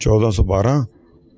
1412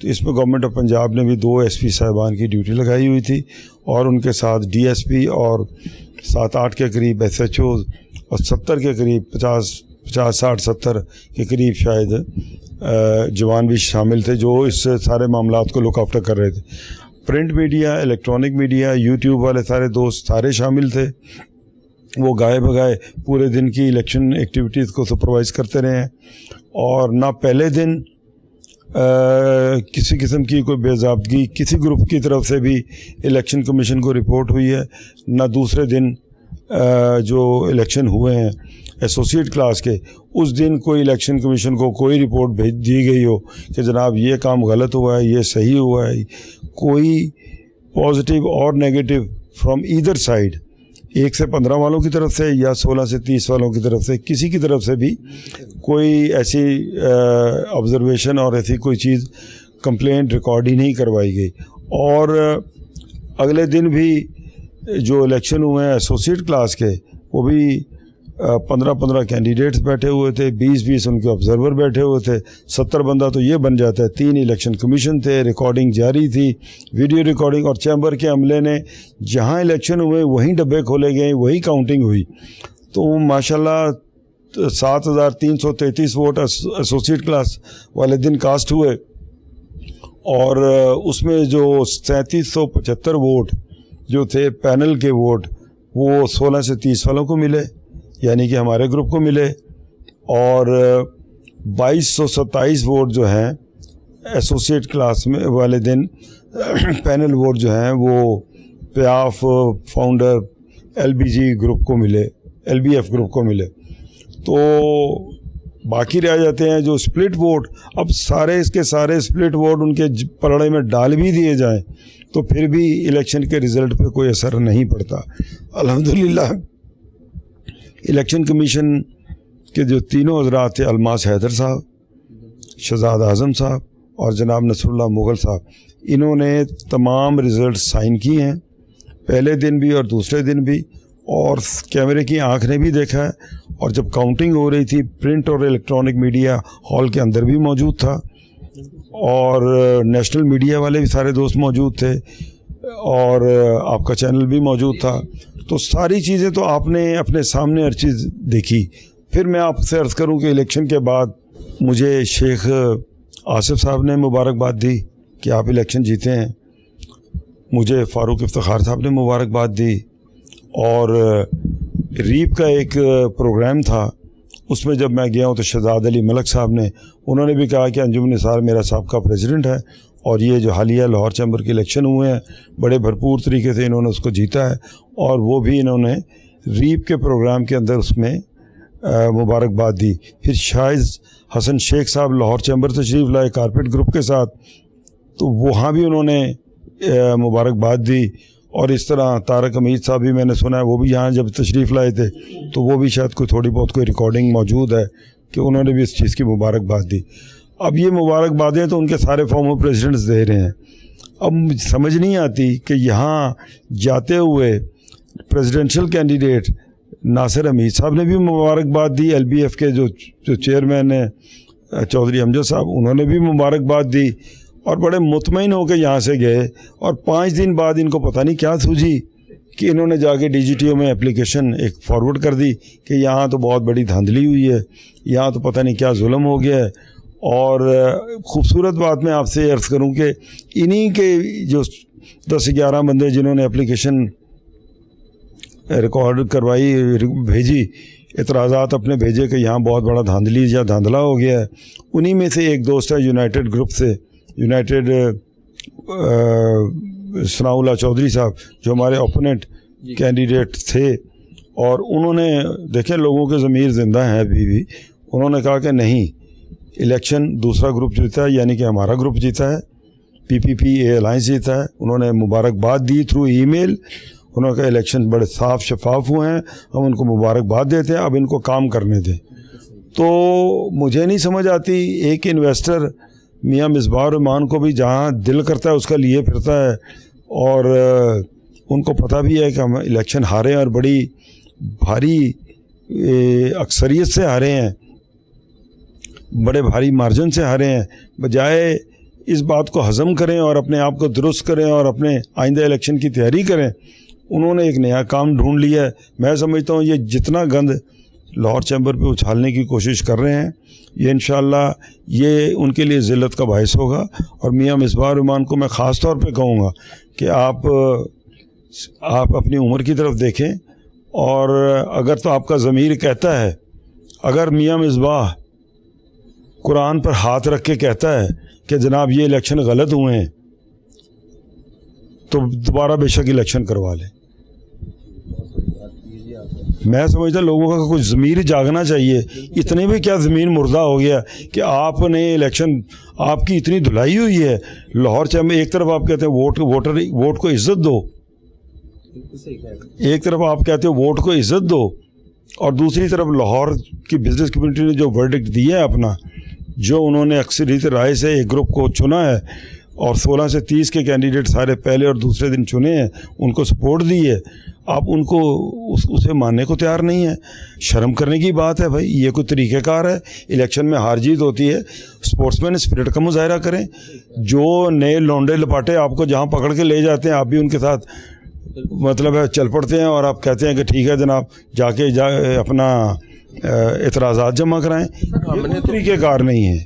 تو اس میں government of Punjab نے بھی 2 SP صاحبان کی ڈیوٹی لگائی ہوئی تھی اور ان کے ساتھ DSP اور 7-8 کے قریب SHOs اور 70 کے قریب 50-60-70 کے قریب شاید جوان بھی شامل تھے جو اس سارے معاملات کو لک آفٹر کر رہے تھے. Print media, electronic media, YouTube والے سارے دوست سارے شامل تھے. وہ گائے بگائے پورے دن کی الیکشن ایکٹیویٹیز کو سپروائز کرتے رہے ہیں اور نہ پہلے دن کسی قسم کی کوئی بے ضابطگی کسی گروپ کی طرف سے بھی الیکشن کمیشن کو رپورٹ ہوئی ہے, نہ دوسرے دن جو الیکشن ہوئے ہیں ایسوسیٹ کلاس کے اس دن کوئی الیکشن کمیشن کو کوئی رپورٹ بھیج دی گئی ہو کہ جناب یہ کام غلط ہوا ہے, یہ صحیح ہوا ہے. کوئی پازیٹیو اور نیگیٹو فرام ایدر سائڈ, 1 سے 15 والوں کی طرف سے یا 16 سے 30 والوں کی طرف سے, کسی کی طرف سے بھی کوئی ایسی آبزرویشن اور ایسی کوئی چیز کمپلینٹ ریکارڈ ہی نہیں کروائی گئی. اور اگلے دن بھی جو الیکشن ہوئے ہیں ایسوسیٹ کلاس کے وہ بھی 15 کینڈیڈیٹس بیٹھے ہوئے تھے, 20 ان کے آبزرور بیٹھے ہوئے تھے, 70 بندہ تو یہ بن جاتا ہے. 3 الیکشن کمیشن تھے, ریکارڈنگ جاری تھی, ویڈیو ریکارڈنگ, اور چیمبر کے عملے نے جہاں الیکشن ہوئے وہیں ڈبے کھولے گئے, وہیں کاؤنٹنگ ہوئی. تو ماشاءاللہ 7333 ووٹ ایسوسیٹ کلاس والے دن کاسٹ ہوئے اور اس میں جو 3775 ووٹ جو تھے پینل کے ووٹ وہ 16 سے 30 والوں کو ملے, یعنی کہ ہمارے گروپ کو ملے. اور 2227 ووٹ جو ہیں ایسوسیٹ کلاس میں والے دن پینل ووٹ جو ہیں وہ پیاف فاؤنڈر LBG گروپ کو ملے, LBF گروپ کو ملے. تو باقی رہ جاتے ہیں جو سپلٹ ووٹ. اب سارے اس کے سارے سپلٹ ووٹ ان کے پلڑے میں ڈال بھی دیے جائیں تو پھر بھی الیکشن کے رزلٹ پہ کوئی اثر نہیں پڑتا. الحمدللہ الیکشن کمیشن کے جو تینوں حضرات تھے, الماس حیدر صاحب, شہزاد اعظم صاحب اور جناب نصر اللہ مغل صاحب, انہوں نے تمام رزلٹ سائن کیے ہیں پہلے دن بھی اور دوسرے دن بھی, اور کیمرے کی آنکھ نے بھی دیکھا ہے. اور جب کاؤنٹنگ ہو رہی تھی پرنٹ اور الیکٹرانک میڈیا ہال کے اندر بھی موجود تھا اور نیشنل میڈیا والے بھی سارے دوست موجود تھے اور آپ کا چینل بھی موجود تھا. تو ساری چیزیں تو آپ نے اپنے سامنے ہر چیز دیکھی. پھر میں آپ سے عرض کروں کہ الیکشن کے بعد مجھے شیخ آصف صاحب نے مبارکباد دی کہ آپ الیکشن جیتے ہیں, مجھے فاروق افتخار صاحب نے مبارکباد دی, اور ریپ کا ایک پروگرام تھا اس میں جب میں گیا ہوں تو شہزاد علی ملک صاحب نے, انہوں نے بھی کہا کہ انجمن نثار میرا سابقہ پریزیڈنٹ ہے اور یہ جو حالیہ لاہور چیمبر کے الیکشن ہوئے ہیں بڑے بھرپور طریقے سے انہوں نے اس کو جیتا ہے, اور وہ بھی انہوں نے ریپ کے پروگرام کے اندر اس میں مبارکباد دی. پھر شاہد حسن شیخ صاحب لاہور چیمبر تشریف لائے کارپیٹ گروپ کے ساتھ, تو وہاں بھی انہوں نے مبارکباد دی. اور اس طرح طارق حمید صاحب بھی میں نے سنا ہے وہ بھی یہاں جب تشریف لائے تھے تو وہ بھی شاید کوئی تھوڑی بہت کوئی ریکارڈنگ موجود ہے کہ انہوں نے بھی اس چیز کی مبارکباد دی. اب یہ مبارکبادیں تو ان کے سارے فارمر پریزیڈنٹس دے رہے ہیں. اب سمجھ نہیں آتی کہ یہاں جاتے ہوئے پریزیڈنشل کینڈیڈیٹ ناصر حمید صاحب نے بھی مبارکباد دی, LBF کے جو چیئرمین ہیں چودھری امجد صاحب, انہوں نے بھی مبارکباد دی اور بڑے مطمئن ہو کے یہاں سے گئے. اور 5 دن بعد ان کو پتہ نہیں کیا سوجھی کہ انہوں نے جا کے DGTO میں اپلیکیشن ایک فارورڈ کر دی کہ یہاں تو بہت بڑی دھاندلی ہوئی ہے, یہاں تو پتہ نہیں کیا ظلم ہو گیا ہے. اور خوبصورت بات میں آپ سے عرض کروں کہ انہی کے جو 10-11 بندے جنہوں نے اپلیکیشن ریکارڈ کروائی بھیجی, اعتراضات اپنے بھیجے کہ یہاں بہت بڑا دھاندلی یا دھاندلا ہو گیا ہے, انہی میں سے ایک دوست ہے یونائٹڈ گروپ سے, یونائٹڈ ثناء اللہ چودھری صاحب جو ہمارے اوپوننٹ کینڈیڈیٹ تھے, اور انہوں نے دیکھیں لوگوں کے ضمیر زندہ ہیں ابھی بھی, انہوں نے کہا کہ نہیں الیکشن دوسرا گروپ جیتا ہے, یعنی کہ ہمارا گروپ جیتا ہے, PPPA الائنس جیتا ہے. انہوں نے مبارکباد دی تھرو ای میل, انہوں نے کہا الیکشن بڑے صاف شفاف ہوئے ہیں, ہم ان کو مبارکباد دیتے ہیں, اب ان کو کام کرنے دیں. تو مجھے نہیں سمجھ آتی, ایک انویسٹر میاں مصباح الرحمان کو بھی جہاں دل کرتا ہے اس کا لیے پھرتا ہے, اور ان کو پتہ بھی ہے کہ ہم الیکشن ہارے ہیں اور بڑی بھاری اکثریت سے ہارے ہیں, بڑے بھاری مارجن سے ہارے ہیں, بجائے اس بات کو ہضم کریں اور اپنے آپ کو درست کریں اور اپنے آئندہ الیکشن کی تیاری کریں. انہوں نے ایک نیا کام ڈھونڈ لیا ہے. میں سمجھتا ہوں یہ جتنا گند لاہور چیمبر پہ اچھالنے کی کوشش کر رہے ہیں یہ انشاءاللہ یہ ان کے لیے ذلت کا باعث ہوگا. اور میاں مصباح الرحمان کو میں خاص طور پہ کہوں گا کہ آپ اپنی عمر کی طرف دیکھیں, اور اگر تو آپ کا ضمیر کہتا ہے, اگر میاں مصباح قرآن پر ہاتھ رکھ کے کہتا ہے کہ جناب یہ الیکشن غلط ہوئے ہیں تو دوبارہ بے شک الیکشن کروا لیں. میں سمجھتا لوگوں کا کچھ ضمیر جاگنا چاہیے. اتنے بھی کیا ضمیر مردہ ہو گیا کہ آپ نے الیکشن, آپ کی اتنی دھلائی ہوئی ہے لاہور چیمبر. ایک طرف آپ کہتے ہیں ووٹ کو عزت دو, ایک طرف آپ کہتے ہو ووٹ کو عزت دو, اور دوسری طرف لاہور کی بزنس کمیونٹی نے جو ورڈکٹ دیا ہے اپنا, جو انہوں نے اکثریت رائے سے ایک گروپ کو چنا ہے اور 16 سے 30 کے کینڈیڈیٹ سارے پہلے اور دوسرے دن چنے ہیں, ان کو سپورٹ دی ہے, آپ ان کو اسے ماننے کو تیار نہیں ہے. شرم کرنے کی بات ہے بھائی. یہ کوئی طریقہ کار ہے؟ الیکشن میں ہار جیت ہوتی ہے, اسپورٹس مین اسپرٹ کا مظاہرہ کریں. جو نئے لونڈے لپاٹے آپ کو جہاں پکڑ کے لے جاتے ہیں آپ بھی ان کے ساتھ مطلب ہے چل پڑتے ہیں, اور آپ کہتے ہیں کہ ٹھیک ہے جناب جا کے اپنا اعتراضات جمع کرائیں. یہ طریقہ کار نہیں ہے.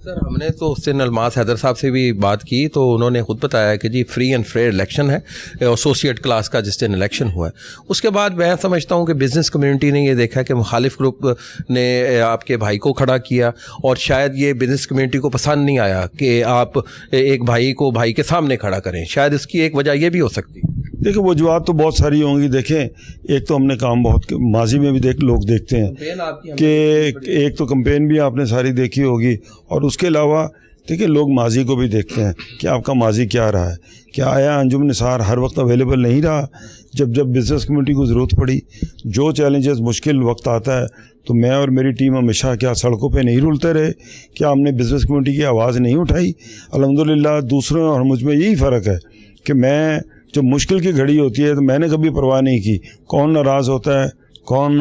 سر ہم نے تو اس سے الماس حیدر صاحب سے بھی بات کی تو انہوں نے خود بتایا کہ جی فری اینڈ فیئر الیکشن ہے, ایسوسیٹ کلاس کا جس دن الیکشن ہوا ہے. اس کے بعد میں سمجھتا ہوں کہ بزنس کمیونٹی نے یہ دیکھا کہ مخالف گروپ نے آپ کے بھائی کو کھڑا کیا, اور شاید یہ بزنس کمیونٹی کو پسند نہیں آیا کہ آپ ایک بھائی کو بھائی کے سامنے کھڑا کریں. شاید اس کی ایک وجہ یہ بھی ہو سکتی ہے. دیکھیں وجوہات تو بہت ساری ہوں گی. دیکھیں ایک تو ہم نے کام بہت ماضی میں بھی لوگ دیکھتے ہیں کہ ایک تو کمپین بھی آپ نے ساری دیکھی ہوگی, اور اس کے علاوہ دیکھیں لوگ ماضی کو بھی دیکھتے ہیں کہ آپ کا ماضی کیا رہا ہے. کیا آیا انجم نثار ہر وقت اویلیبل نہیں رہا؟ جب بزنس کمیونٹی کو ضرورت پڑی, جو چیلنجز مشکل وقت آتا ہے تو میں اور میری ٹیم ہمیشہ کیا سڑکوں پہ نہیں رولتے رہے؟ کیا ہم نے بزنس کمیونٹی کی آواز نہیں اٹھائی؟ الحمدللہ دوسروں اور مجھ میں یہی فرق ہے کہ میں جب مشکل کی گھڑی ہوتی ہے تو میں نے کبھی پرواہ نہیں کی کون ناراض ہوتا ہے کون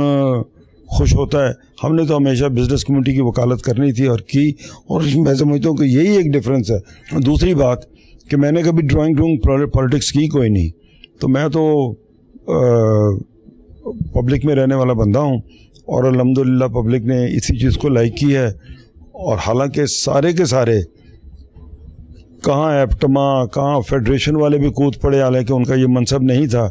خوش ہوتا ہے. ہم نے تو ہمیشہ بزنس کمیونٹی کی وکالت کرنی تھی اور کی, اور میں سمجھتا ہوں کہ یہی ایک ڈفرینس ہے. دوسری بات کہ میں نے کبھی ڈرائنگ روم پالیٹکس کی کوئی نہیں, تو میں تو پبلک میں رہنے والا بندہ ہوں, اور الحمدللہ پبلک نے اسی چیز کو لائک کی ہے. اور حالانکہ سارے کے سارے کہاں ایپٹما کہاں فیڈریشن والے بھی کود پڑے, حالانکہ ان کا یہ منصب نہیں تھا.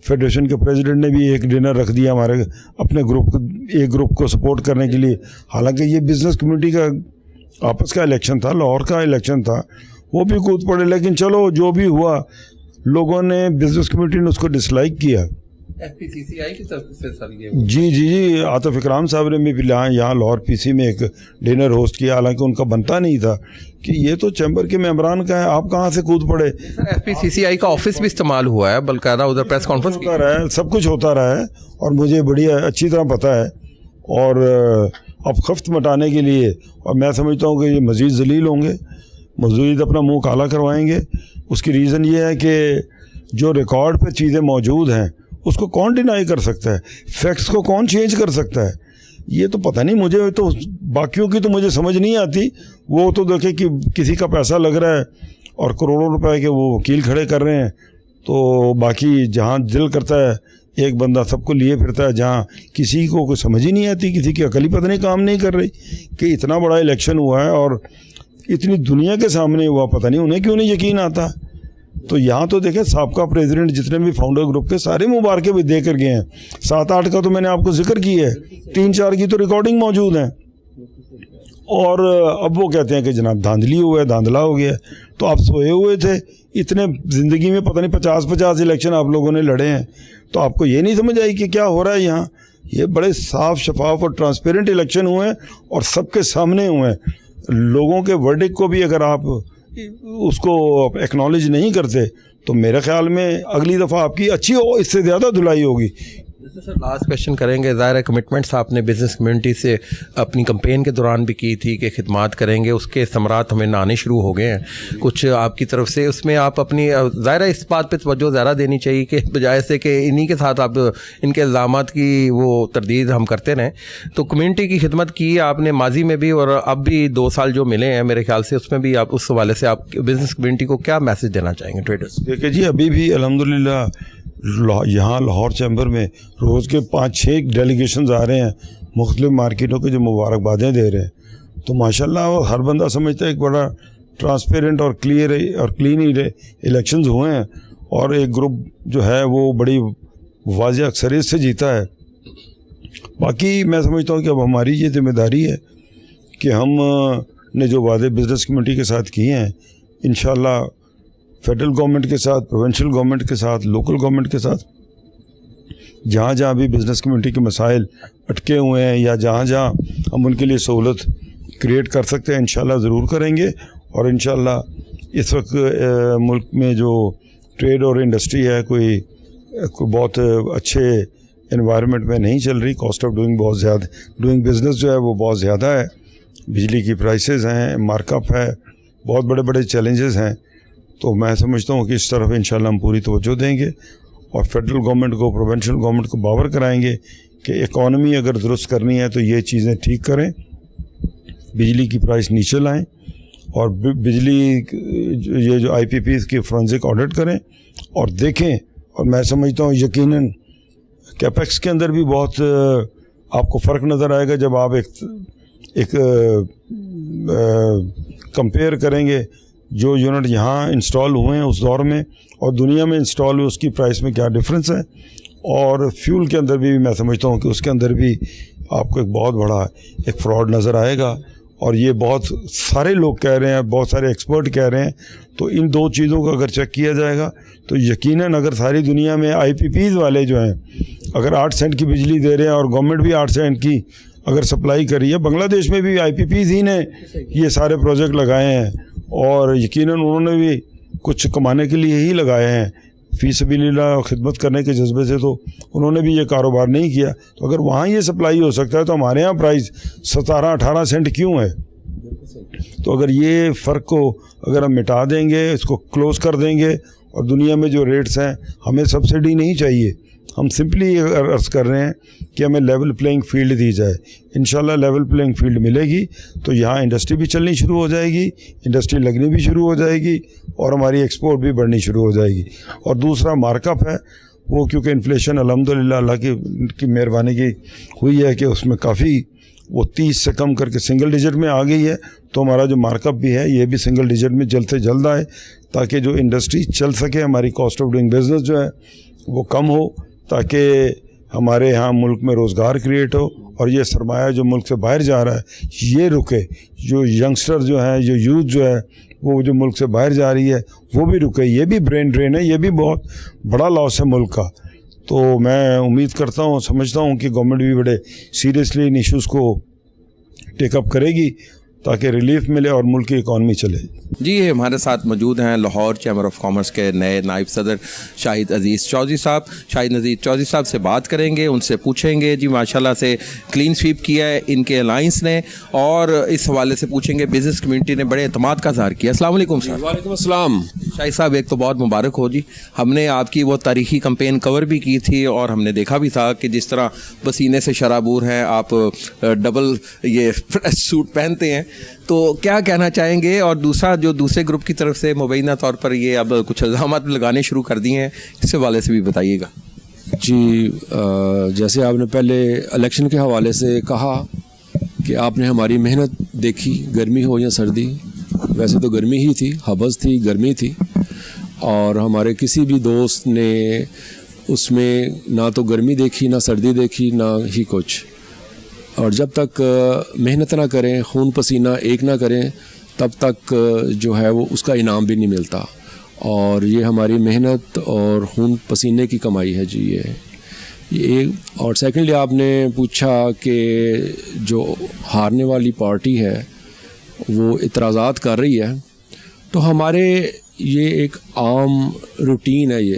فیڈریشن کے پریزیڈنٹ نے بھی ایک ڈنر رکھ دیا ہمارے اپنے ایک گروپ کو سپورٹ کرنے کے لیے, حالانکہ یہ بزنس کمیونٹی کا آپس کا الیکشن تھا, لاہور کا الیکشن تھا, وہ بھی کود پڑے. لیکن چلو جو بھی ہوا, لوگوں نے بزنس کمیونٹی نے اس کو ڈس لائک کیا. FPCCI کی طرف سے سر یہ جی عاطف اکرام صاحب نے بھی یہاں لاہور PC میں ایک ڈنر ہوسٹ کیا, حالانکہ ان کا بنتا نہیں تھا کہ یہ تو چیمبر کے ممبران کا ہے, آپ کہاں سے کود پڑے. FPCCI کا آفس بھی استعمال ہوا ہے, باقاعدہ ادھر پریس کانفرنس ہوتا رہا ہے, سب کچھ ہوتا رہا ہے, اور مجھے بڑی اچھی طرح پتہ ہے. اور اب خفت مٹانے کے لیے, اور میں سمجھتا ہوں کہ یہ مزید ذلیل ہوں گے, مزید اپنا منہ کالا کروائیں گے. اس کی ریزن یہ ہے کہ جو ریکارڈ پہ چیزیں موجود ہیں اس کو کون ڈینائی کر سکتا ہے, فیکٹس کو کون چینج کر سکتا ہے. یہ تو پتہ نہیں, مجھے تو باقیوں کی تو مجھے سمجھ نہیں آتی. وہ تو دیکھیں کہ کسی کا پیسہ لگ رہا ہے اور کروڑوں روپے کے وہ وکیل کھڑے کر رہے ہیں, تو باقی جہاں دل کرتا ہے ایک بندہ سب کو لیے پھرتا ہے, جہاں کسی کو کوئی سمجھ ہی نہیں آتی, کسی کی عقل ہی پتہ نہیں کام نہیں کر رہی کہ اتنا بڑا الیکشن ہوا ہے اور اتنی دنیا کے سامنے ہوا, پتہ نہیں انہیں کیوں نہیں یقین آتا. تو یہاں تو دیکھیں سابقہ پریزیڈنٹ جتنے بھی فاؤنڈر گروپ کے سارے مبارکے بھی دے کر گئے ہیں. 7-8 کا تو میں نے آپ کو ذکر کی ہے, 3-4 کی تو ریکارڈنگ موجود ہیں. اور اب وہ کہتے ہیں کہ جناب دھاندلی ہوا ہے, دھاندلا ہو گیا ہے. تو آپ سوئے ہوئے تھے, اتنے زندگی میں پتہ نہیں 50 الیکشن آپ لوگوں نے لڑے ہیں, تو آپ کو یہ نہیں سمجھ آئی کہ کیا ہو رہا ہے یہاں. یہ بڑے صاف شفاف اور ٹرانسپیرنٹ الیکشن ہوئے ہیں, اور سب کے سامنے ہوئے ہیں. لوگوں کے ورڈکٹ کو بھی اگر آپ اس کو ایکنالج نہیں کرتے تو میرے خیال میں اگلی دفعہ آپ کی اچھی اس سے زیادہ دھلائی ہوگی. سر لاسٹ کویشچن کریں گے. ظاہر ہے کمٹمنٹس آپ نے بزنس کمیونٹی سے اپنی کمپین کے دوران بھی کی تھی کہ خدمات کریں گے, اس کے ثمرات ہمیں آنے شروع ہو گئے ہیں کچھ آپ کی طرف سے. اس میں آپ اپنی ظاہر ہے اس بات پہ توجہ زیادہ دینی چاہیے کہ بجائے سے کہ انہی کے ساتھ آپ ان کے الزامات کی وہ تردید ہم کرتے رہیں. تو کمیونٹی کی خدمت کی آپ نے ماضی میں بھی, اور اب بھی 2 سال جو ملے ہیں میرے خیال سے, اس میں بھی آپ اس حوالے سے آپ بزنس کمیونٹی کو کیا میسج دینا چاہیں گے ٹریڈرس؟ دیکھیے جی, ابھی بھی الحمدللہ یہاں لاہور چیمبر میں روز کے 5-6 ڈیلیگیشنز آ رہے ہیں مختلف مارکیٹوں کے جو مبارکبادیں دے رہے ہیں. تو ماشاءاللہ ہر بندہ سمجھتا ہے ایک بڑا ٹرانسپیرنٹ اور کلیئر اور کلین الیکشنز ہوئے ہیں, اور ایک گروپ جو ہے وہ بڑی واضح اکثریت سے جیتا ہے. باقی میں سمجھتا ہوں کہ اب ہماری یہ ذمہ داری ہے کہ ہم نے جو وعدے بزنس کمیونٹی کے ساتھ کیے ہیں, انشاءاللہ فیڈرل گورنمنٹ کے ساتھ, پروونشل گورنمنٹ کے ساتھ, لوکل گورنمنٹ کے ساتھ, جہاں جہاں بھی بزنس کمیونٹی کے مسائل اٹکے ہوئے ہیں یا جہاں جہاں ہم ان کے لیے سہولت کریٹ کر سکتے ہیں انشاءاللہ ضرور کریں گے. اور انشاءاللہ اس وقت ملک میں جو ٹریڈ اور انڈسٹری ہے کوئی بہت اچھے انوائرمنٹ میں نہیں چل رہی. کاسٹ آف ڈوئنگ بزنس جو ہے وہ بہت زیادہ ہے, بجلی کی پرائسز ہیں, مارک اپ ہے, بہت بڑے بڑے چیلنجز ہیں. تو میں سمجھتا ہوں کہ اس طرف انشاءاللہ ہم پوری توجہ دیں گے, اور فیڈرل گورنمنٹ کو, پروونشل گورنمنٹ کو باور کرائیں گے کہ اکانومی اگر درست کرنی ہے تو یہ چیزیں ٹھیک کریں, بجلی کی پرائس نیچے لائیں, اور بجلی یہ جو آئی پی پیز کی فورنزک آڈٹ کریں اور دیکھیں. اور میں سمجھتا ہوں یقیناً کیپیکس کے اندر بھی بہت آپ کو فرق نظر آئے گا جب آپ ایک کمپیئر کریں گے جو یونٹ یہاں انسٹال ہوئے ہیں اس دور میں اور دنیا میں انسٹال ہوئے اس کی پرائس میں کیا ڈفرینس ہے. اور فیول کے اندر بھی میں سمجھتا ہوں کہ اس کے اندر بھی آپ کو ایک بہت بڑا ایک فراڈ نظر آئے گا, اور یہ بہت سارے لوگ کہہ رہے ہیں, بہت سارے ایکسپرٹ کہہ رہے ہیں. تو ان 2 چیزوں کو اگر چیک کیا جائے گا تو یقیناً اگر ساری دنیا میں آئی پی پیز والے جو ہیں اگر 8 سینٹ کی بجلی دے رہے ہیں اور گورنمنٹ بھی 8 سینٹ کی اگر سپلائی کری ہے, بنگلہ دیش میں بھی آئی پی پیز ہی نے یہ سارے پروجیکٹ لگائے ہیں, اور یقیناً انہوں نے بھی کچھ کمانے کے لیے ہی لگائے ہیں, فی سبیل اللہ خدمت کرنے کے جذبے سے تو انہوں نے بھی یہ کاروبار نہیں کیا. تو اگر وہاں یہ سپلائی ہو سکتا ہے تو ہمارے ہاں پرائز 17-18 سینٹ کیوں ہے؟ تو اگر یہ فرق کو اگر ہم مٹا دیں گے, اس کو کلوز کر دیں گے, اور دنیا میں جو ریٹس ہیں ہمیں سبسڈی نہیں چاہیے, ہم سمپلی عرض کر رہے ہیں کہ ہمیں لیول پلینگ فیلڈ دی جائے. انشاءاللہ لیول پلینگ فیلڈ ملے گی تو یہاں انڈسٹری بھی چلنی شروع ہو جائے گی, انڈسٹری لگنی بھی شروع ہو جائے گی, اور ہماری ایکسپورٹ بھی بڑھنی شروع ہو جائے گی. اور دوسرا مارک اپ ہے وہ, کیونکہ انفلیشن الحمدللہ اللہ کی مہربانی کی ہوئی ہے کہ اس میں کافی وہ 30 سے کم کر کے سنگل ڈیجٹ میں آ گئی ہے. تو ہمارا جو مارک اپ بھی ہے یہ بھی سنگل ڈیجٹ میں جلد سے جلد آئے تاکہ جو انڈسٹری چل سکے, ہماری کاسٹ آف ڈوئنگ بزنس جو ہے وہ کم ہو, تاکہ ہمارے یہاں ملک میں روزگار کریٹ ہو, اور یہ سرمایہ جو ملک سے باہر جا رہا ہے یہ رکے. جو ینگسٹر جو ہیں, جو یوتھ جو ہے وہ جو ملک سے باہر جا رہی ہے وہ بھی رکے. یہ بھی برین ڈرین ہے, یہ بھی بہت بڑا لاس ہے ملک کا. تو میں امید کرتا ہوں, سمجھتا ہوں کہ گورنمنٹ بھی بڑے سیریسلی ان ایشوز کو ٹیک اپ کرے گی تاکہ ریلیف ملے اور ملک کی اکانومی چلے. جی ہمارے ساتھ موجود ہیں لاہور چیمبر آف کامرس کے نئے نائب صدر شاہد عزیز چودھری صاحب. شاہد عزیز چودھری صاحب سے بات کریں گے, ان سے پوچھیں گے جی ماشاءاللہ سے کلین سویپ کیا ہے ان کے الائنس نے, اور اس حوالے سے پوچھیں گے بزنس کمیونٹی نے بڑے اعتماد کا اظہار کیا. السلام علیکم سر. وعلیکم السلام. شاہد صاحب ایک تو بہت مبارک ہو جی, ہم نے آپ کی وہ تاریخی کمپین کور بھی کی تھی اور ہم نے دیکھا بھی تھا کہ جس طرح پسینے سے شرابور ہیں آپ, ڈبل یہ سوٹ پہنتے ہیں, تو کیا کہنا چاہیں گے؟ اور دوسرا جو دوسرے گروپ کی طرف سے مبینہ طور پر یہ اب کچھ الزامات لگانے شروع کر دیے ہیں, اس حوالے سے بھی بتائیے گا. جی جیسے آپ نے پہلے الیکشن کے حوالے سے کہا کہ آپ نے ہماری محنت دیکھی, گرمی ہو یا سردی, ویسے تو گرمی ہی تھی, حبس تھی, گرمی تھی, اور ہمارے کسی بھی دوست نے اس میں نہ تو گرمی دیکھی, نہ سردی دیکھی, نہ ہی کچھ. اور جب تک محنت نہ کریں, خون پسینہ ایک نہ کریں, تب تک جو ہے وہ اس کا انعام بھی نہیں ملتا. اور یہ ہماری محنت اور خون پسینے کی کمائی ہے جی یہ. اور سیکنڈلی آپ نے پوچھا کہ جو ہارنے والی پارٹی ہے وہ اعتراضات کر رہی ہے, تو ہمارے یہ ایک عام روٹین ہے. یہ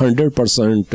100%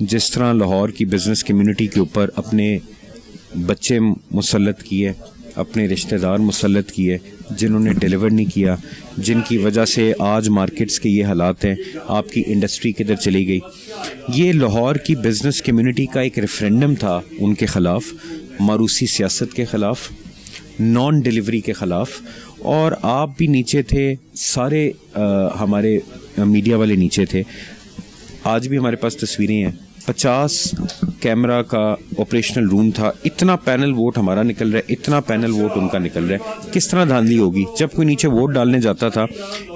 جس طرح لاہور کی بزنس کمیونٹی کے اوپر اپنے بچے مسلط کیے, اپنے رشتہ دار مسلط کیے, جنہوں نے ڈیلیور نہیں کیا, جن کی وجہ سے آج مارکیٹس کے یہ حالات ہیں, آپ کی انڈسٹری کدھر چلی گئی. یہ لاہور کی بزنس کمیونٹی کا ایک ریفرینڈم تھا ان کے خلاف, ماروسی سیاست کے خلاف, نان ڈیلیوری کے خلاف. اور آپ بھی نیچے تھے, سارے ہمارے میڈیا والے نیچے تھے. آج بھی ہمارے پاس تصویریں ہیں, 50 کیمرہ کا آپریشنل روم تھا, اتنا پینل ووٹ ہمارا نکل رہا ہے, اتنا پینل ووٹ ان کا نکل رہا ہے. کس طرح دھاندلی ہوگی؟ جب کوئی نیچے ووٹ ڈالنے جاتا تھا,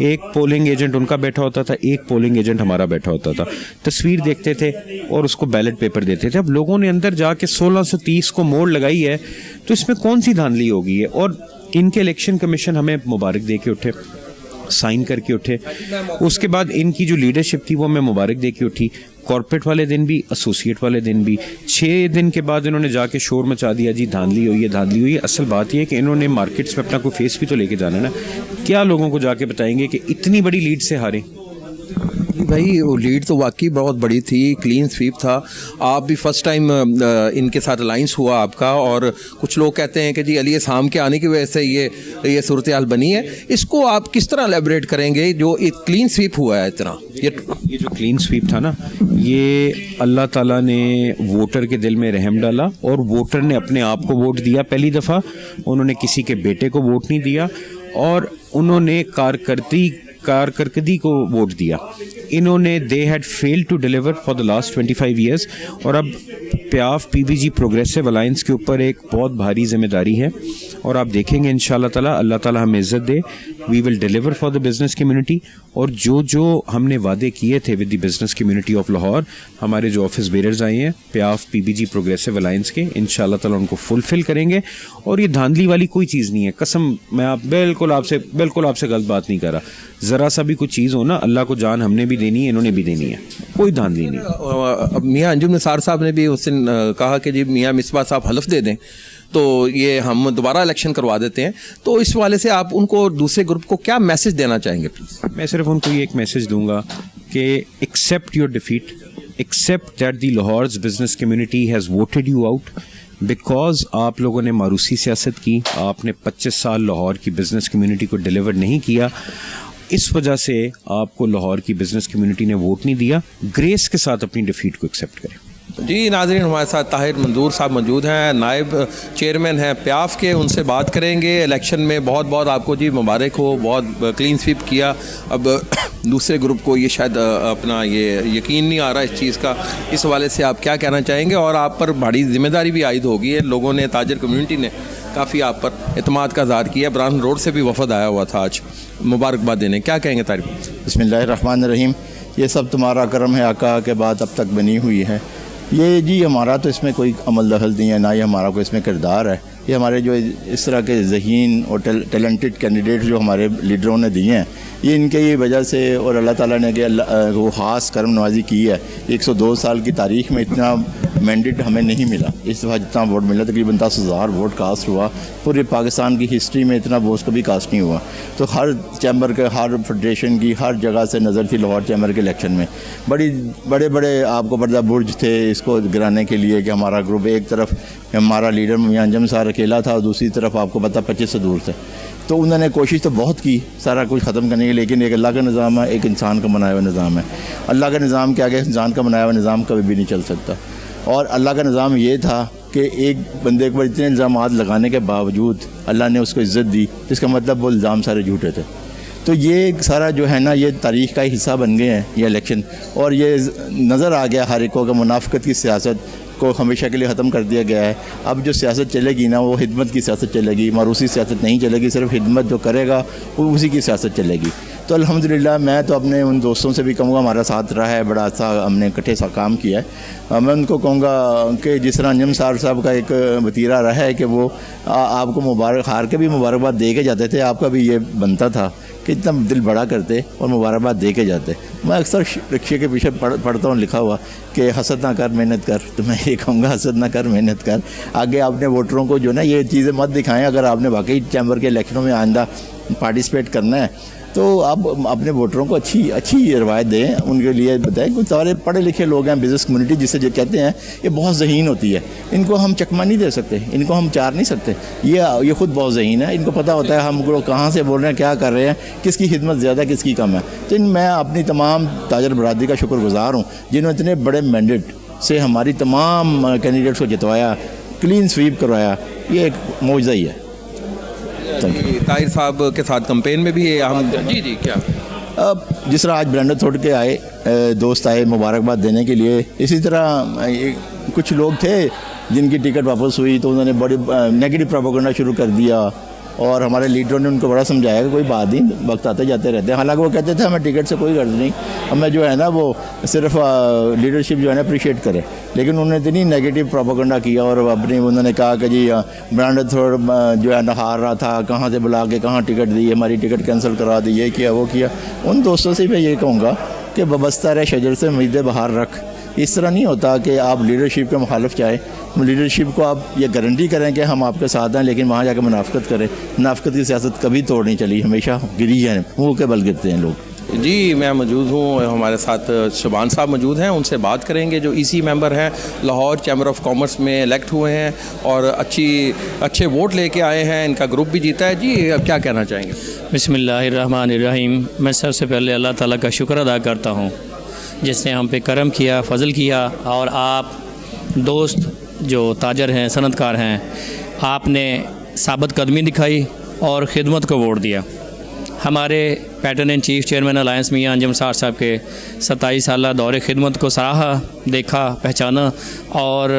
ایک پولنگ ایجنٹ ان کا بیٹھا ہوتا تھا, ایک پولنگ ایجنٹ ہمارا بیٹھا ہوتا تھا, تصویر دیکھتے تھے اور اس کو بیلٹ پیپر دیتے تھے. اب لوگوں نے اندر جا کے 1630 کو موڑ لگائی ہے, تو اس میں کون سی دھاندلی ہوگی ہے؟ اور ان کے الیکشن کمیشن ہمیں مبارک دے کے اٹھے, سائن کر کے اٹھے. اس کے بعد ان کی جو لیڈرشپ تھی وہ ہمیں مبارک دے کے اٹھی. کارپوریٹ والے دن بھی, ایسوسیٹ والے دن بھی. 6 دن کے بعد انہوں نے جا کے شور مچا دیا, جی دھاندلی ہوئی ہے, دھاندلی ہوئی ہے. اصل بات یہ ہے کہ انہوں نے مارکیٹس میں اپنا کوئی فیس بھی تو لے کے جانا ہے نا. کیا لوگوں کو جا کے بتائیں گے کہ اتنی بڑی لیڈ سے ہارے؟ بھائی وہ لیڈ تو واقعی بہت بڑی تھی, کلین سویپ تھا. آپ بھی فرسٹ ٹائم ان کے ساتھ الائنس ہوا آپ کا, اور کچھ لوگ کہتے ہیں کہ جی علی اصحام کے آنے کی وجہ سے یہ صورتحال بنی ہے. اس کو آپ کس طرح الیبریٹ کریں گے جو ایک کلین سویپ ہوا ہے اتنا؟ یہ جو کلین سویپ تھا نا, یہ اللہ تعالیٰ نے ووٹر کے دل میں رحم ڈالا, اور ووٹر نے اپنے آپ کو ووٹ دیا پہلی دفعہ. انہوں نے کسی کے بیٹے کو ووٹ نہیں دیا, اور انہوں نے کارکردگی کو ووٹ دیا. انہوں نے they had failed to deliver for the last 25 years. اور اب پیاف P B G progressive alliance کے اوپر ایک بہت بھاری ذمہ داری ہے, اور آپ دیکھیں گے انشاءاللہ تعالیٰ, اللہ تعالیٰ ہمیں عزت دے, we will deliver for the business community. اور جو ہم نے وعدے کیے تھے with the business community of Lahore, ہمارے جو آفس بیررز آئے ہیں پیاف P B G progressive alliance کے, انشاءاللہ تعالیٰ ان کو فلفل کریں گے. اور یہ دھاندلی والی کوئی چیز نہیں ہے, قسم میں بالکل آپ سے غلط بات نہیں کر رہا. ذرا سا بھی کوئی چیز ہو نا, اللہ کو جان ہم نے بھی دینی ہے, انہوں نے بھی دینی ہے, کوئی دھاندلی نہیں. میاں انجم نثار صاحب نے بھی اس دن کہا کہ جی میاں مصباح صاحب حلف دے دیں تو یہ ہم دوبارہ الیکشن کروا دیتے ہیں. تو اس والے سے آپ ان کو, دوسرے گروپ کو کیا میسج دینا چاہیں گے پلیز؟ میں صرف ان کو یہ ایک میسج دوں گا کہ accept your defeat, accept that the Lahore's business community has voted you out, because آپ لوگوں نے ماروسی سیاست کی, آپ نے 25 سال لاہور کی بزنس کمیونٹی کو ڈیلیور نہیں کیا. اس وجہ سے آپ کو لاہور کی بزنس کمیونٹی نے ووٹ نہیں دیا. گریس کے ساتھ اپنی ڈیفیٹ کو ایکسیپٹ کریں. جی ناظرین, ہمارے ساتھ طاہر منظور صاحب موجود ہیں, نائب چیئرمین ہیں پیاف کے. ان سے بات کریں گے الیکشن میں. بہت بہت آپ کو جی مبارک ہو, بہت کلین سویپ کیا. اب دوسرے گروپ کو یہ شاید اپنا یہ یقین نہیں آ رہا اس چیز کا. اس حوالے سے آپ کیا کہنا چاہیں گے؟ اور آپ پر بڑی ذمہ داری بھی عائد ہوگی ہے, لوگوں نے, تاجر کمیونٹی نے کافی آپ پر اعتماد کا اظہار کیا. بران روڈ سے بھی وفد آیا ہوا تھا آج مبارکباد دینے, کیا کہیں گے طارق؟ بسم اللہ الرحمن الرحیم. یہ سب تمہارا کرم ہے آقا کے بعد اب تک بنی ہوئی ہے. یہ جی ہمارا تو اس میں کوئی عمل دخل نہیں ہے, نہ ہی ہمارا کوئی اس میں کردار ہے. یہ ہمارے جو اس طرح کے ذہین اور ٹیلنٹڈ کینڈیڈیٹ جو ہمارے لیڈروں نے دیے ہیں, یہ ان کے وجہ سے, اور اللہ تعالیٰ نے کہ وہ خاص کرم نوازی کی ہے. 102 سال کی تاریخ میں اتنا مینڈیٹ ہمیں نہیں ملا. اس دفعہ جتنا ووٹ ملا, تقریباً 10,000 ووٹ کاسٹ ہوا. پورے پاکستان کی ہسٹری میں اتنا ووٹ کبھی کاسٹ نہیں ہوا. تو ہر چیمبر کے, ہر فیڈریشن کی, ہر جگہ سے نظر تھی لاہور چیمبر کے الیکشن میں. بڑے آپ کو پردہ برج تھے اس کو گرانے کے لیے کہ ہمارا گروپ, ایک طرف ہمارا لیڈر میاں انجم صاحب اکیلا تھا, اور دوسری طرف آپ کو پتہ 25 سے دور تھے. تو انہوں نے کوشش تو بہت کی سارا کچھ ختم کرنے کی, لیکن ایک اللہ کا نظام ہے, ایک انسان کا بنایا ہوا نظام ہے. اللہ کا نظام کے آگے انسان کا بنایا ہوا نظام کبھی بھی نہیں چل سکتا. اور اللہ کا نظام یہ تھا کہ ایک بندے کے اوپر اتنے الزامات لگانے کے باوجود اللہ نے اس کو عزت دی, جس کا مطلب وہ الزام سارے جھوٹے تھے. تو یہ سارا جو ہے نا, یہ تاریخ کا ہی حصہ بن گئے ہیں یہ الیکشن. اور یہ نظر آ گیا ہر ایک کو کہ منافقت کی سیاست کو ہمیشہ کے لیے ختم کر دیا گیا ہے. اب جو سیاست چلے گی نا, وہ خدمت کی سیاست چلے گی, ماروسی سیاست نہیں چلے گی. صرف خدمت جو کرے گا وہ اسی کی سیاست چلے گی. تو الحمدللہ میں تو اپنے ان دوستوں سے بھی کہوں گا, ہمارا ساتھ رہا ہے, بڑا اچھا ہم نے اکٹھے سا کام کیا ہے. میں ان کو کہوں گا کہ جس طرح انجم صاحب کا ایک وتیرہ رہا ہے کہ وہ آپ کو ہار کے بھی مبارکباد دے کے جاتے تھے, آپ کا بھی یہ بنتا تھا کہ اتنا دل بڑا کرتے اور مبارکباد دے کے جاتے. میں اکثر رکشے کے پیچھے پڑھتا ہوں لکھا ہوا کہ حسد نہ کر محنت کر. تو میں یہ کہوں گا حسد نہ کر محنت کر. آگے آپ نے ووٹروں کو جو نا یہ چیزیں مت دکھائیں. اگر آپ نے واقعی چیمبر کے الیکشنوں میں آئندہ پارٹیسپیٹ کرنا ہے تو آپ اپنے ووٹروں کو اچھی روایت دیں, ان کے لیے بتائیں. کچھ سارے پڑھے لکھے لوگ ہیں, بزنس کمیونٹی جسے جو کہتے ہیں, یہ بہت ذہین ہوتی ہے. ان کو ہم چکمہ نہیں دے سکتے, ان کو ہم چار نہیں سکتے. یہ خود بہت ذہین ہے, ان کو پتہ ہوتا ہے ہم لوگ کہاں سے بول رہے ہیں, کیا کر رہے ہیں, کس کی خدمت زیادہ کس کی کم ہے. تو میں اپنی تمام تاجر برادری کا شکر گزار ہوں جنہوں نے اتنے بڑے مینڈیٹ سے ہماری تمام کینڈیڈیٹس کو جتوایا, کلین سویپ کروایا. یہ ایک معجزہ ہی ہے. طاہر صاحب کے ساتھ کمپین میں بھی ہم جی کیا جس طرح آج برانڈر توڑ کے آئے, دوست آئے مبارکباد دینے کے لیے, اسی طرح کچھ لوگ تھے جن کی ٹکٹ واپس ہوئی تو انہوں نے بڑی نیگیٹو پروپیگنڈا شروع کر دیا, اور ہمارے لیڈروں نے ان کو بڑا سمجھایا کہ کوئی بات نہیں, وقت آتے جاتے رہتے ہیں. حالانکہ وہ کہتے تھے ہمیں ٹکٹ سے کوئی غرض نہیں, ہمیں جو ہے نا وہ صرف لیڈرشپ جو ہے نا اپریشیٹ کرے. لیکن انہوں نے اتنی نیگیٹو پروپیگنڈا کیا, اور اپنی انہوں نے کہا کہ جی برانڈر تھوڑ جو ہے نا ہار رہا تھا, کہاں سے بلا کے کہاں ٹکٹ دی, ہماری ٹکٹ کینسل کرا دی, یہ کیا وہ کیا. ان دوستوں سے میں یہ کہوں گا کہ وابستہ رہ شجر سے امیدیں بہار رکھ. اس طرح نہیں ہوتا کہ آپ لیڈرشپ کے مخالف چاہیں, لیڈرشپ کو آپ یہ گارنٹی کریں کہ ہم آپ کے ساتھ ہیں, لیکن وہاں جا کے منافقت کریں. منافقت کی سیاست کبھی توڑ نہیں چلی, ہمیشہ گری ہے, منہ کے بل گرتے ہیں لوگ. جی میں موجود ہوں, ہمارے ساتھ شبان صاحب موجود ہیں, ان سے بات کریں گے جو EC ممبر ہیں, لاہور چیمبر آف کامرس میں الیکٹ ہوئے ہیں اور اچھے ووٹ لے کے آئے ہیں, ان کا گروپ بھی جیتا ہے. جی کیا کہنا چاہیں گے؟ بسم اللہ الرحمن الرحیم. میں سب سے پہلے اللہ تعالیٰ کا شکر ادا کرتا ہوں جس نے ہم پہ کرم کیا, فضل کیا, اور آپ دوست جو تاجر ہیں, صنعت کار ہیں, آپ نے ثابت قدمی دکھائی اور خدمت کو ووٹ دیا. ہمارے pattern in chief chairman alliance میاں انجم صاحب صاحب کے 27 سالہ دور خدمت کو سراہا, دیکھا, پہچانا, اور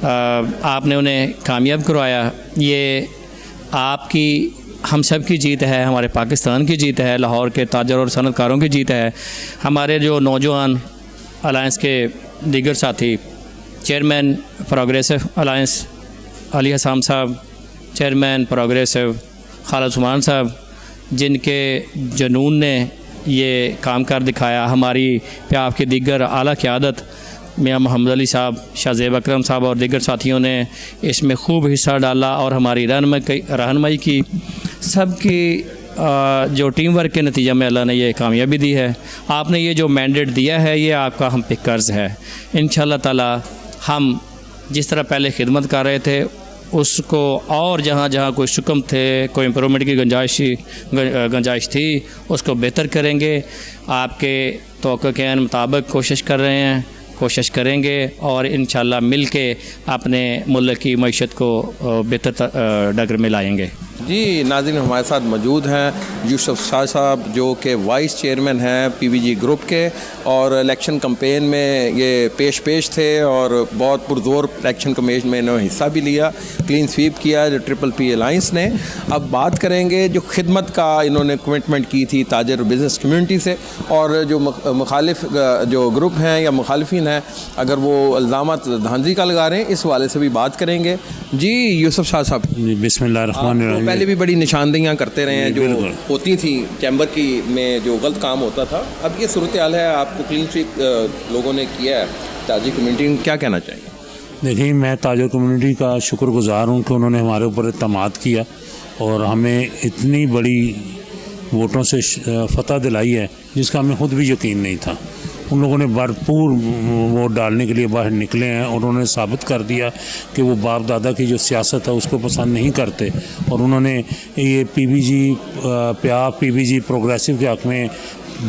آپ نے انہیں کامیاب کروایا. یہ آپ کی, ہم سب کی جیت ہے, ہمارے پاکستان کی جیت ہے, لاہور کے تاجر اور صنعت کاروں کی جیت ہے. ہمارے جو نوجوان الائنس کے دیگر ساتھی, چیئرمین پروگریسو الائنس علی حسام صاحب, چیئرمین پروگریسو خالد عثمان صاحب, جن کے جنون نے یہ کام کر دکھایا. ہماری پیاف کے دیگر اعلیٰ قیادت میاں محمد علی صاحب, شاہ زیب اکرم صاحب اور دیگر ساتھیوں نے اس میں خوب حصہ ڈالا اور ہماری رہنمائی کی. سب کی جو ٹیم ورک کے نتیجہ میں اللہ نے یہ کامیابی دی ہے. آپ نے یہ جو مینڈیٹ دیا ہے یہ آپ کا ہم پہ قرض ہے. انشاءاللہ تعالی ہم جس طرح پہلے خدمت کر رہے تھے اس کو اور جہاں جہاں کوئی شکم تھے, کوئی امپرومنٹ کی گنجائش تھی, اس کو بہتر کریں گے. آپ کے توقع کے عین مطابق کوشش کر رہے ہیں, کوشش کریں گے, اور انشاءاللہ مل کے اپنے ملک کی معیشت کو بہتر ڈگر میں لائیں گے. جی ناظرین, ہمارے ساتھ موجود ہیں یوسف شاہ صاحب جو کہ وائس چیئرمین ہیں PVG گروپ کے, اور الیکشن کمپین میں یہ پیش تھے اور بہت پرزور الیکشن کمپین میں انہوں نے حصہ بھی لیا, کلین سویپ کیا PPP الائنس نے. اب بات کریں گے جو خدمت کا انہوں نے کمٹمنٹ کی تھی تاجر بزنس کمیونٹی سے, اور جو مخالف جو گروپ ہیں یا مخالفین ہیں اگر وہ الزامات دھاندلی کا لگا رہے ہیں, اس حوالے سے بھی بات کریں گے. جی یوسف شاہ صاحب, بسم اللہ الرحمن الرحیم. پہلے بھی بڑی نشاندہیاں کرتے رہے ہیں جو ہوتی تھیں چیمبر کی میں جو غلط کام ہوتا تھا. اب یہ صورتحال ہے, آپ کو کلین سویپ لوگوں نے کیا ہے, تاجر کمیونٹی کیا کہنا چاہیں گے؟ دیکھیں, میں تاجر کمیونٹی کا شکر گزار ہوں کہ انہوں نے ہمارے اوپر اعتماد کیا اور ہمیں اتنی بڑی ووٹوں سے فتح دلائی ہے جس کا ہمیں خود بھی یقین نہیں تھا. ان لوگوں نے بھرپور ووٹ ڈالنے کے لیے باہر نکلے ہیں اور انہوں نے ثابت کر دیا کہ وہ باپ دادا کی جو سیاست ہے اس کو پسند نہیں کرتے, اور انہوں نے یہ PVG پروگریسو کے حق میں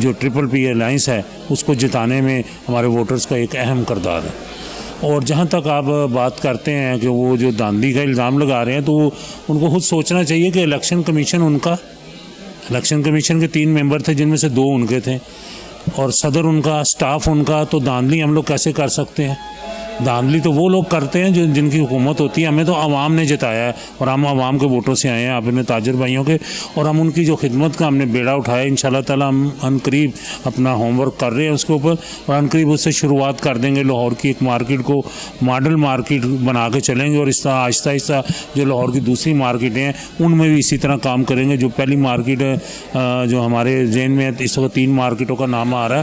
جو PPP الائنس ہے اس کو جتانے میں ہمارے ووٹرز کا ایک اہم کردار ہے. اور جہاں تک آپ بات کرتے ہیں کہ وہ جو دھاندلی کا الزام لگا رہے ہیں, تو ان کو خود سوچنا چاہیے کہ الیکشن کمیشن کے 3 ممبر تھے جن میں سے 2 ان کے تھے, اور صدر ان کا, سٹاف ان کا. تو دھاندلی ہم لوگ کیسے کر سکتے ہیں؟ دھاندلی تو وہ لوگ کرتے ہیں جن کی حکومت ہوتی ہے. ہمیں تو عوام نے جتایا ہے اور ہم عوام کے ووٹوں سے آئے ہیں, آپ اپنے تاجر بھائیوں کے, اور ہم ان کی جو خدمت کا ہم نے بیڑا اٹھایا. انشاءاللہ تعالی ہم ان قریب اپنا ہوم ورک کر رہے ہیں اس کے اوپر, اور ان قریب اس سے شروعات کر دیں گے. لاہور کی ایک مارکیٹ کو ماڈل مارکیٹ بنا کے چلیں گے, اور اس طرح آہستہ آہستہ جو لاہور کی دوسری مارکیٹیں ہیں ان میں بھی اسی طرح کام کریں گے. جو پہلی مارکیٹ ہے جو ہمارے ذہن میں اس وقت 3 مارکیٹوں کا نام آ رہا ہے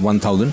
1000,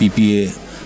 PPA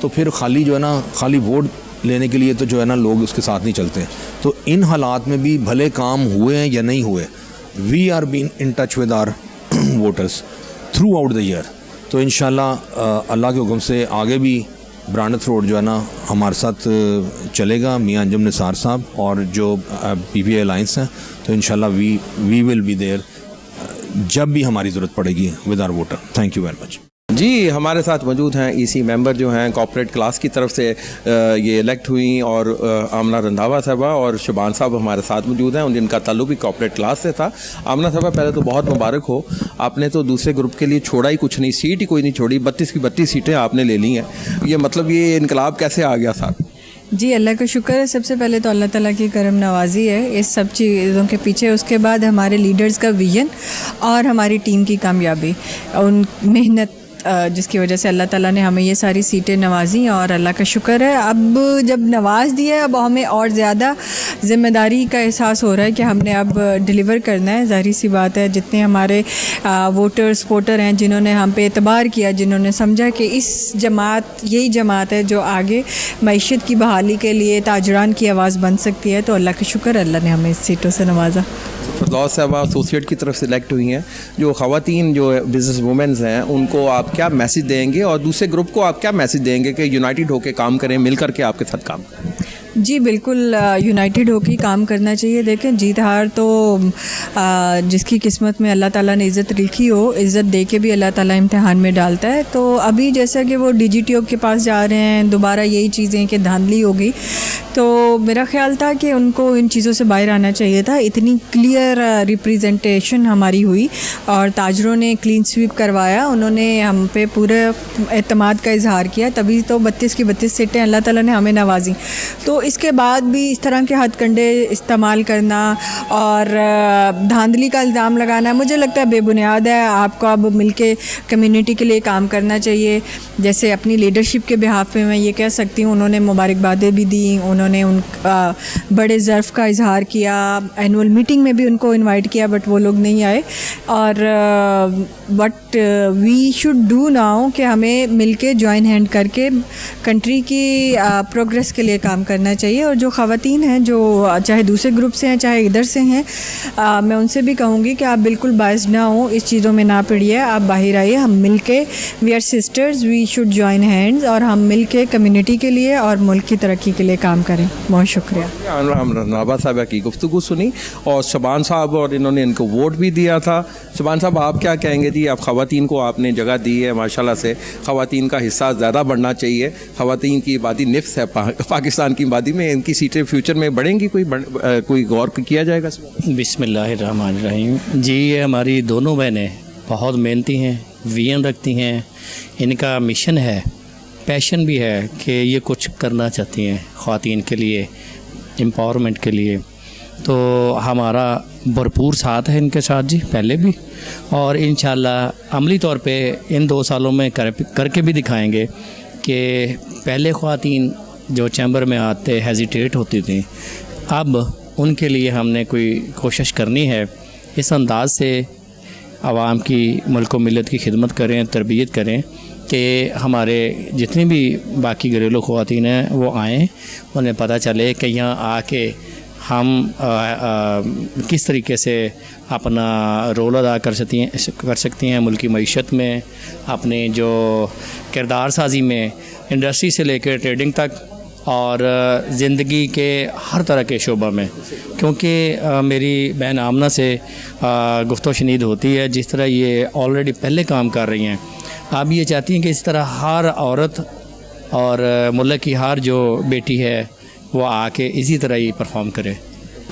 تو پھر خالی جو ہے نا خالی ووٹ لینے کے لیے تو جو ہے نا لوگ اس کے ساتھ نہیں چلتے. تو ان حالات میں بھی بھلے کام ہوئے ہیں یا نہیں ہوئے, we are been in touch with our voters throughout the year. تو انشاءاللہ اللہ کے حکم سے آگے بھی برانڈ روڈ جو ہے نا ہمارے ساتھ چلے گا, میاں انجم نثار صاحب اور جو پی پی آئی الائنس ہیں. تو انشاءاللہ وی ول بی دیر جب بھی ہماری ضرورت پڑے گی with our voter. Thank you very much. جی ہمارے ساتھ موجود ہیں ای سی ممبر جو ہیں کارپوریٹ کلاس کی طرف سے یہ الیکٹ ہوئیں, اور آمنہ رندھاوا صاحبہ اور شبان صاحب ہمارے ساتھ موجود ہیں, ان جن کا تعلق بھی کارپوریٹ کلاس سے تھا. آمنہ صاحبہ پہلے تو بہت مبارک ہو, آپ نے تو دوسرے گروپ کے لیے چھوڑا ہی کچھ نہیں, سیٹ ہی کوئی نہیں چھوڑی, 32 کی 32 سیٹیں آپ نے لے لی ہیں. یہ مطلب یہ انقلاب کیسے آ گیا صاحب؟ جی اللہ کا شکر ہے. سب سے پہلے تو اللہ تعالیٰ کی کرم نوازی ہے اس سب چیزوں کے پیچھے. اس کے بعد ہمارے لیڈرز کا ویژن اور ہماری ٹیم کی کامیابی, ان محنت جس کی وجہ سے اللہ تعالیٰ نے ہمیں یہ ساری سیٹیں نوازی, اور اللہ کا شکر ہے. اب جب نواز دیا اب ہمیں اور زیادہ ذمہ داری کا احساس ہو رہا ہے کہ ہم نے اب ڈیلیور کرنا ہے. ظاہری سی بات ہے, جتنے ہمارے ووٹر سپورٹر ہیں جنہوں نے ہم پہ اعتبار کیا, جنہوں نے سمجھا کہ اس جماعت یہی جماعت ہے جو آگے معیشت کی بحالی کے لیے تاجران کی آواز بن سکتی ہے, تو اللہ کا شکر اللہ نے ہمیں اس سیٹوں سے نوازا. فردوس صاحبہ ایسوسیٹ کی طرف سلیکٹ ہوئی ہیں, جو خواتین جو بزنس وومنز ہیں ان کو آپ کیا میسج دیں گے, اور دوسرے گروپ کو آپ کیا میسج دیں گے کہ یونائٹڈ ہو کے کام کریں, مل کر کے آپ کے ساتھ کام کریں؟ جی بالکل یونائٹڈ ہو کے کام کرنا چاہیے. دیکھیں جیت ہار تو جس کی قسمت میں اللہ تعالیٰ نے عزت لکھی ہو, عزت دے کے بھی اللہ تعالیٰ امتحان میں ڈالتا ہے. تو ابھی جیسا کہ وہ ڈی جی ٹی او کے پاس جا رہے ہیں, دوبارہ یہی چیزیں کہ دھاندلی ہو گئی, تو میرا خیال تھا کہ ان کو ان چیزوں سے باہر آنا چاہیے تھا. اتنی کلیئر ریپریزنٹیشن ہماری ہوئی اور تاجروں نے کلین سویپ کروایا, انہوں نے ہم پہ پورے اعتماد کا اظہار کیا, تبھی تو 32 کی 32 سیٹیں اللہ تعالیٰ نے ہمیں نوازی. تو اس کے بعد بھی اس طرح کے ہتھ کنڈے استعمال کرنا اور دھاندلی کا الزام لگانا مجھے لگتا ہے بے بنیاد ہے. آپ کو اب مل کے کمیونٹی کے لیے کام کرنا چاہیے. جیسے اپنی لیڈرشپ کے بہاف پہ میں یہ کہہ سکتی ہوں, انہوں نے مبارکبادیں بھی دیں, انہوں نے ان بڑے ظرف کا اظہار کیا, اینول میٹنگ میں بھی ان کو انوائٹ کیا بٹ وہ لوگ نہیں آئے. اور but we should do now کہ ہمیں مل کے جوائن ہینڈ کر کے کنٹری کی پروگریس کے لیے کام کرنا چاہیے. اور جو خواتین ہیں جو چاہے دوسرے گروپ سے ہیں چاہے ادھر سے ہیں, میں ان سے بھی کہوں گی کہ آپ بالکل باعث نہ ہوں, اس چیزوں میں نہ پڑیے, آپ باہر آئیے. ہم مل کے we are sisters, we should join hands, اور ہم مل کے کمیونٹی کے لیے اور ملک کی ترقی کے لیے کام کریں. بہت شکریہ. رندھاوا صاحبہ کی گفتگو سنی, اور شبان صاحب اور انہوں نے ان کو ووٹ بھی دیا تھا. شبان صاحب آپ کیا کہیں گے جی؟ آپ خواتین کو آپ نے جگہ دی ہے, ماشاءاللہ سے خواتین کا حصہ زیادہ بڑھنا چاہیے. خواتین کی آبادی نفس ہے پاکستان کی آبادی میں, ان کی سیٹیں فیوچر میں بڑھیں گی, کوئی غور کیا جائے گا؟ بسم اللہ الرحمن الرحیم. جی یہ ہماری دونوں بہنیں بہت محنتی ہیں, ویژن رکھتی ہیں, ان کا مشن ہے, پیشن بھی ہے کہ یہ کچھ کرنا چاہتی ہیں خواتین کے لیے, امپاورمنٹ کے لیے. تو ہمارا بھرپور ساتھ ہے ان کے ساتھ جی پہلے بھی, اور انشاءاللہ عملی طور پہ ان 2 سالوں میں کر کے بھی دکھائیں گے کہ پہلے خواتین جو چیمبر میں آتے ہیزیٹیٹ ہوتی تھیں, اب ان کے لیے ہم نے کوئی کوشش کرنی ہے, اس انداز سے عوام کی, ملک و ملت کی خدمت کریں, تربیت کریں کہ ہمارے جتنی بھی باقی گھریلو خواتین ہیں وہ آئیں, انہیں پتہ چلے کہ یہاں آ کے ہم کس طریقے سے اپنا رول ادا کر سکتی ہیں ملکی معیشت میں, اپنے جو کردار سازی میں, انڈسٹری سے لے کے ٹریڈنگ تک, اور زندگی کے ہر طرح کے شعبہ میں. کیونکہ میری بہن آمنہ سے گفت و شنید ہوتی ہے, جس طرح یہ آلریڈی پہلے کام کر رہی ہیں, آپ یہ چاہتی ہیں کہ اس طرح ہر عورت اور ملک کی ہر جو بیٹی ہے وہ آ کے اسی طرح ہی پرفارم کرے.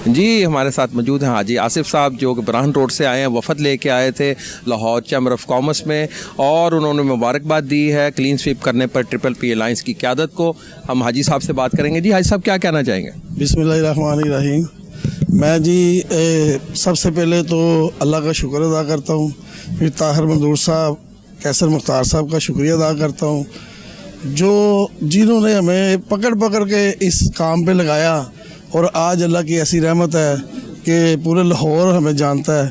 جی ہمارے ساتھ موجود ہیں حاجی آصف صاحب, جو کہ برہن روڈ سے آئے ہیں, وفد لے کے آئے تھے لاہور چیمبر آف کامرس میں, اور انہوں نے مبارکباد دی ہے کلین سویپ کرنے پر ٹرپل پی الائنس کی قیادت کو. ہم حاجی صاحب سے بات کریں گے. جی حاجی صاحب کیا کہنا چاہیں گے؟ بسم اللہ الرحمن الرحیم. میں جی سب سے پہلے تو اللہ کا شکر ادا کرتا ہوں, پھر طاہر منظور صاحب, کیسر مختار صاحب کا شکریہ ادا کرتا ہوں, جنہوں نے ہمیں پکڑ کے اس کام پہ لگایا, اور آج اللہ کی ایسی رحمت ہے کہ پورے لاہور ہمیں جانتا ہے.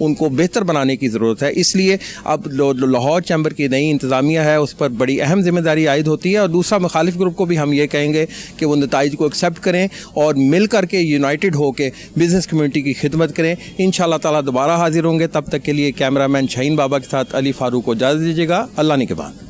ان کو بہتر بنانے کی ضرورت ہے. اس لیے اب لاہور چیمبر کی نئی انتظامیہ ہے, اس پر بڑی اہم ذمہ داری عائد ہوتی ہے. اور دوسرا مخالف گروپ کو بھی ہم یہ کہیں گے کہ وہ نتائج کو ایکسیپٹ کریں اور مل کر کے یونائٹڈ ہو کے بزنس کمیونٹی کی خدمت کریں. انشاءاللہ تعالیٰ دوبارہ حاضر ہوں گے. تب تک کے لیے کیمرہ مین شاہین بابا کے ساتھ علی فاروق کو اجازت دیجیے گا. اللہ نے کے بعد.